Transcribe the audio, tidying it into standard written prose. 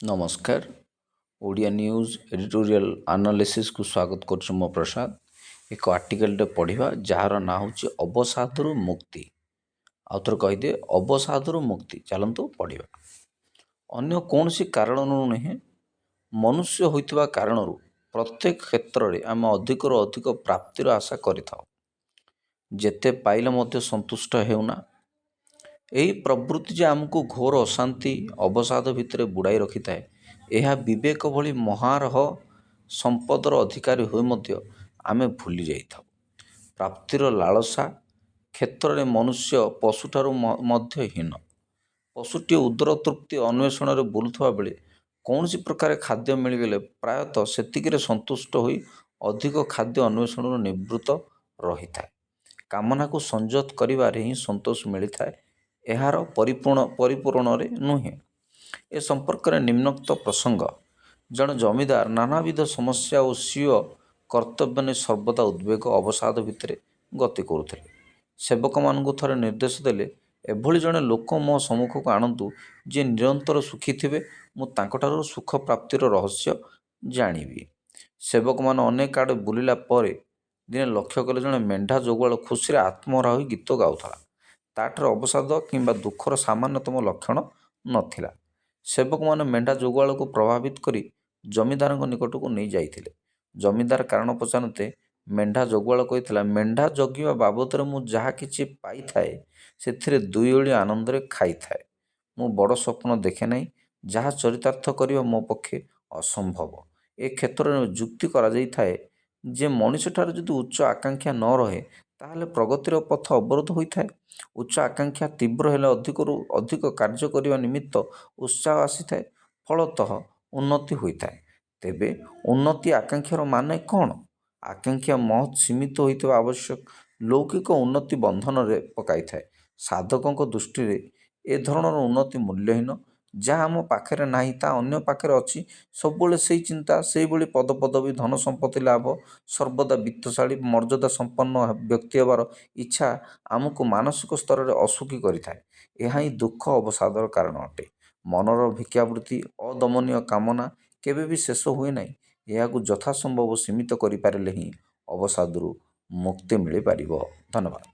ନମସ୍କାର। Odia news editorial ଆନାଲିସିସ୍କୁ ସ୍ୱାଗତ କରୁଛି ମୁଁ ପ୍ରସାଦ। ଏକ ଆର୍ଟିକଲଟେ ପଢ଼ିବା ଯାହାର ନାଁ ହେଉଛି ଅବସାଦରୁ ମୁକ୍ତି। ଆଉ ଥରେ କହିଦିଏ, ଅବସାଦରୁ ମୁକ୍ତି। ଚାଲନ୍ତୁ ପଢ଼ିବା। ଅନ୍ୟ କୌଣସି କାରଣରୁ ନୁହେଁ, ମନୁଷ୍ୟ ହୋଇଥିବା କାରଣରୁ ପ୍ରତ୍ୟେକ କ୍ଷେତ୍ରରେ ଆମେ ଅଧିକରୁ ଅଧିକ ପ୍ରାପ୍ତିର ଆଶା କରିଥାଉ। ଯେତେ ପାଇଲେ ମଧ୍ୟ ସନ୍ତୁଷ୍ଟ ହେଉନା। ଏହି ପ୍ରବୃତ୍ତି ଯେ ଆମକୁ ଘୋର ଅଶାନ୍ତି ଅବସାଦ ଭିତରେ ବୁଡ଼ାଇ ରଖିଥାଏ, ଏହା ବିବେକ ଭଳି ମହାରହ ସମ୍ପଦର ଅଧିକାରୀ ହୋଇ ମଧ୍ୟ ଆମେ ଭୁଲି ଯାଇଥାଉ। ପ୍ରାପ୍ତିର ଲାଳସା କ୍ଷେତ୍ରରେ ମନୁଷ୍ୟ ପଶୁଠାରୁ ମଧ୍ୟ ହୀନ। ପଶୁଟିଏ ଉଦର ତୃପ୍ତି ଅନ୍ୱେଷଣରେ ବୁଲୁଥିବା ବେଳେ କୌଣସି ପ୍ରକାର ଖାଦ୍ୟ ମିଳିଗଲେ ପ୍ରାୟତଃ ସେତିକିରେ ସନ୍ତୁଷ୍ଟ ହୋଇ ଅଧିକ ଖାଦ୍ୟ ଅନ୍ୱେଷଣରୁ ନିବୃତ୍ତ ରହିଥାଏ। କାମନାକୁ ସଂଯତ କରିବାରେ ହିଁ ସନ୍ତୋଷ ମିଳିଥାଏ, ଏହାର ପରିପୂରଣରେ ନୁହେଁ। ଏ ସମ୍ପର୍କରେ ନିମ୍ନୋକ୍ତ ପ୍ରସଙ୍ଗ। ଜଣେ ଜମିଦାର ନାନାବିଧ ସମସ୍ୟା ଓ ସ୍ୱୀୟ କର୍ତ୍ତବ୍ୟ ନେଇ ସର୍ବଦା ଉଦ୍ବେଗ ଅବସାଦ ଭିତରେ ଗତି କରୁଥିଲେ। ସେବକମାନଙ୍କୁ ଥରେ ନିର୍ଦ୍ଦେଶ ଦେଲେ, ଏଭଳି ଜଣେ ଲୋକ ମୋ ସମ୍ମୁଖକୁ ଆଣନ୍ତୁ ଯିଏ ନିରନ୍ତର ସୁଖୀ ଥିବେ, ମୁଁ ତାଙ୍କଠାରୁ ସୁଖ ପ୍ରାପ୍ତିର ରହସ୍ୟ ଜାଣିବି। ସେବକମାନେ ଅନେକ ଆଡ଼େ ବୁଲିଲା ପରେ ଦିନେ ଲକ୍ଷ୍ୟ କଲେ ଜଣେ ମେଣ୍ଢା ଜଗୁଆଳ ଖୁସିରେ ଆତ୍ମହରା ହୋଇ ଗୀତ ଗାଉଥିଲା। ତାଠାରେ ଅବସାଦ କିମ୍ବା ଦୁଃଖର ସାମାନ୍ୟତମ ଲକ୍ଷଣ ନଥିଲା। ସେବକମାନେ ମେଣ୍ଢା ଜଗୁଆଳକୁ ପ୍ରଭାବିତ କରି ଜମିଦାରଙ୍କ ନିକଟକୁ ନେଇ ଯାଇଥିଲେ। ଜମିଦାର କାରଣ ପଚାରନ୍ତେ ମେଣ୍ଢା ଜଗୁଆଳ କହିଥିଲା, ମେଣ୍ଢା ଜଗିବା ବାବଦରେ ମୁଁ ଯାହା କିଛି ପାଇଥାଏ ସେଥିରେ ଦୁଇ ଓଳି ଆନନ୍ଦରେ ଖାଇଥାଏ। ମୁଁ ବଡ଼ ସ୍ୱପ୍ନ ଦେଖେ ନାହିଁ, ଯାହା ଚରିତାର୍ଥ କରିବା ମୋ ପକ୍ଷେ ଅସମ୍ଭବ। ଏ କ୍ଷେତ୍ରରେ ଯୁକ୍ତି କରାଯାଇଥାଏ ଯେ ମଣିଷଠାରେ ଯଦି ଉଚ୍ଚ ଆକାଂକ୍ଷା ନ ରହେ ତାହେଲେ ପ୍ରଗତିର ପଥ ଅବରୋଧ ହୋଇଥାଏ। ଉଚ୍ଚ ଆକାଂକ୍ଷା ତୀବ୍ର ହେଲେ ଅଧିକରୁ ଅଧିକ କାର୍ଯ୍ୟ କରିବା ନିମିତ୍ତ ଉତ୍ସାହ ଆସିଥାଏ, ଫଳତଃ ଉନ୍ନତି ହୋଇଥାଏ। ତେବେ ଉନ୍ନତି ଆକାଂକ୍ଷାର ମାନେ କ'ଣ? ଆକାଂକ୍ଷା ମହତ୍ ସୀମିତ ହୋଇଥିବା ଆବଶ୍ୟକ। ଲୌକିକ ଉନ୍ନତି ବନ୍ଧନରେ ପକାଇଥାଏ। ସାଧକଙ୍କ ଦୃଷ୍ଟିରେ ଏ ଧରଣର ଉନ୍ନତି ମୂଲ୍ୟହୀନ। ଯାହା ଆମ ପାଖରେ ନାହିଁ ତାହା ଅନ୍ୟ ପାଖରେ ଅଛି। ସବୁବେଳେ ସେଇ ଚିନ୍ତା, ସେଇଭଳି ପଦପଦବୀ, ଧନ ସମ୍ପତ୍ତି ଲାଭ, ସର୍ବଦା ବିତ୍ତଶାଳୀ ମର୍ଯ୍ୟାଦା ସମ୍ପନ୍ନ ବ୍ୟକ୍ତି ହେବାର ଇଚ୍ଛା ଆମକୁ ମାନସିକ ସ୍ତରରେ ଅସୁଖୀ କରିଥାଏ। ଏହା ହିଁ ଦୁଃଖ ଅବସାଦର କାରଣ ଅଟେ। ମନର ଭିକ୍ଷାବୃତ୍ତି, ଅଦମନୀୟ କାମନା କେବେ ବି ଶେଷ ହୁଏ ନାହିଁ। ଏହାକୁ ଯଥାସମ୍ଭବ ସୀମିତ କରିପାରିଲେ ହିଁ ଅବସାଦରୁ ମୁକ୍ତି ମିଳିପାରିବ। ଧନ୍ୟବାଦ।